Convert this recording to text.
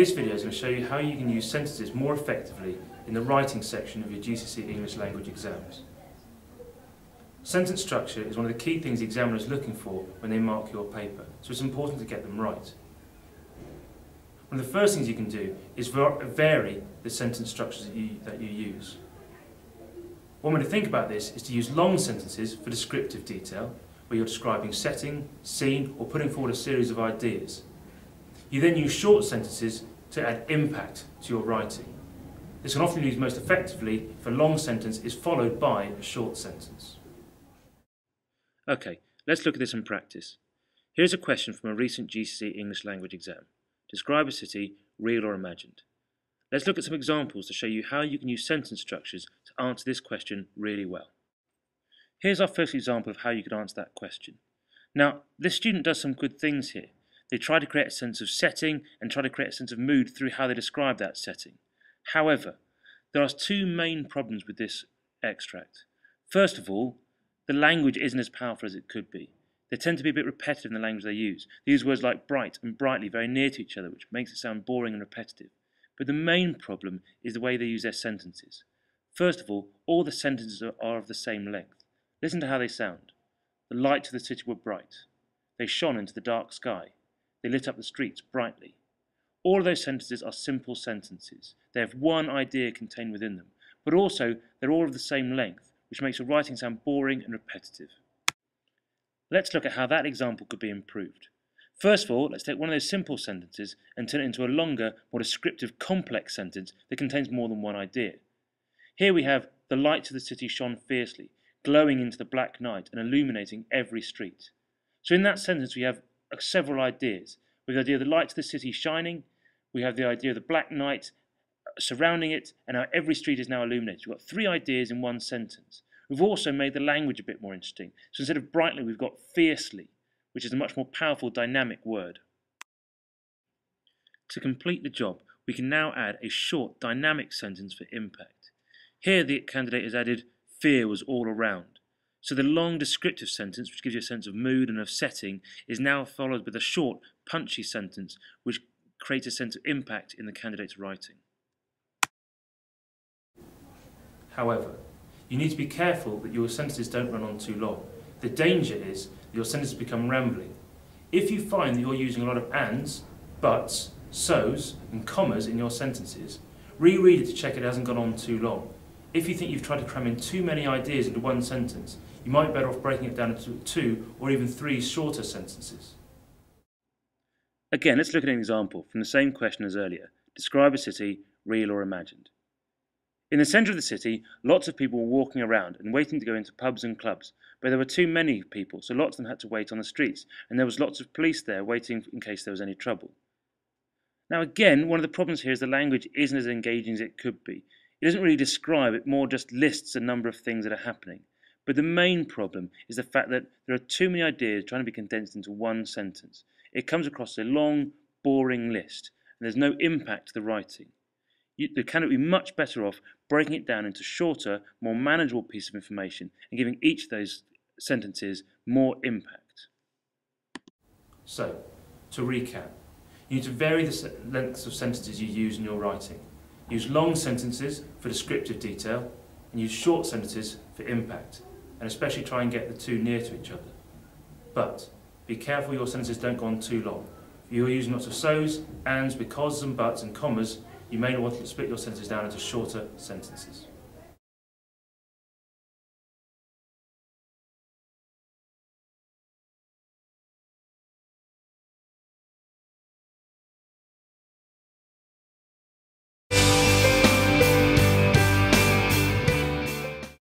This video is going to show you how you can use sentences more effectively in the writing section of your GCSE English Language exams. Sentence structure is one of the key things the examiner is looking for when they mark your paper, so it's important to get them right. One of the first things you can do is vary the sentence structures that you use. One way to think about this is to use long sentences for descriptive detail, where you're describing setting, scene, or putting forward a series of ideas. You then use short sentences to add impact to your writing. This can often be used most effectively if a long sentence is followed by a short sentence. Okay, let's look at this in practice. Here's a question from a recent GCSE English Language exam. Describe a city, real or imagined. Let's look at some examples to show you how you can use sentence structures to answer this question really well. Here's our first example of how you could answer that question. Now, this student does some good things here. They try to create a sense of setting and try to create a sense of mood through how they describe that setting. However, there are two main problems with this extract. First of all, the language isn't as powerful as it could be. They tend to be a bit repetitive in the language they use. They use words like bright and brightly very near to each other, which makes it sound boring and repetitive. But the main problem is the way they use their sentences. First of all the sentences are of the same length. Listen to how they sound. The lights of the city were bright. They shone into the dark sky. They lit up the streets brightly. All of those sentences are simple sentences. They have one idea contained within them, but also they're all of the same length, which makes your writing sound boring and repetitive. Let's look at how that example could be improved. First of all, let's take one of those simple sentences and turn it into a longer, more descriptive, complex sentence that contains more than one idea. Here we have the lights of the city shone fiercely, glowing into the black night and illuminating every street. So in that sentence we have several ideas. We have the idea of the lights of the city shining, we have the idea of the black night surrounding it, and how every street is now illuminated. We've got three ideas in one sentence. We've also made the language a bit more interesting. So instead of brightly, we've got fiercely, which is a much more powerful, dynamic word. To complete the job, we can now add a short, dynamic sentence for impact. Here the candidate has added, fear was all around. So the long descriptive sentence, which gives you a sense of mood and of setting, is now followed with a short, punchy sentence, which creates a sense of impact in the candidate's writing. However, you need to be careful that your sentences don't run on too long. The danger is that your sentences become rambling. If you find that you're using a lot of ands, buts, so's and commas in your sentences, reread it to check it hasn't gone on too long. If you think you've tried to cram in too many ideas into one sentence, you might be better off breaking it down into 2 or even 3 shorter sentences. Again, let's look at an example from the same question as earlier. Describe a city, real or imagined. In the centre of the city, lots of people were walking around and waiting to go into pubs and clubs, but there were too many people, so lots of them had to wait on the streets, and there was lots of police there waiting in case there was any trouble. Now again, one of the problems here is the language isn't as engaging as it could be. It doesn't really describe, it more just lists a number of things that are happening. But the main problem is the fact that there are too many ideas trying to be condensed into one sentence. It comes across a long, boring list, and there's no impact to the writing. The candidate would be much better off breaking it down into shorter, more manageable pieces of information and giving each of those sentences more impact. So, to recap, you need to vary the lengths of sentences you use in your writing. Use long sentences for descriptive detail and use short sentences for impact, and especially try and get the two near to each other. But be careful your sentences don't go on too long. If you're using lots of so's, ands, because and buts and commas, you may want to split your sentences down into shorter sentences.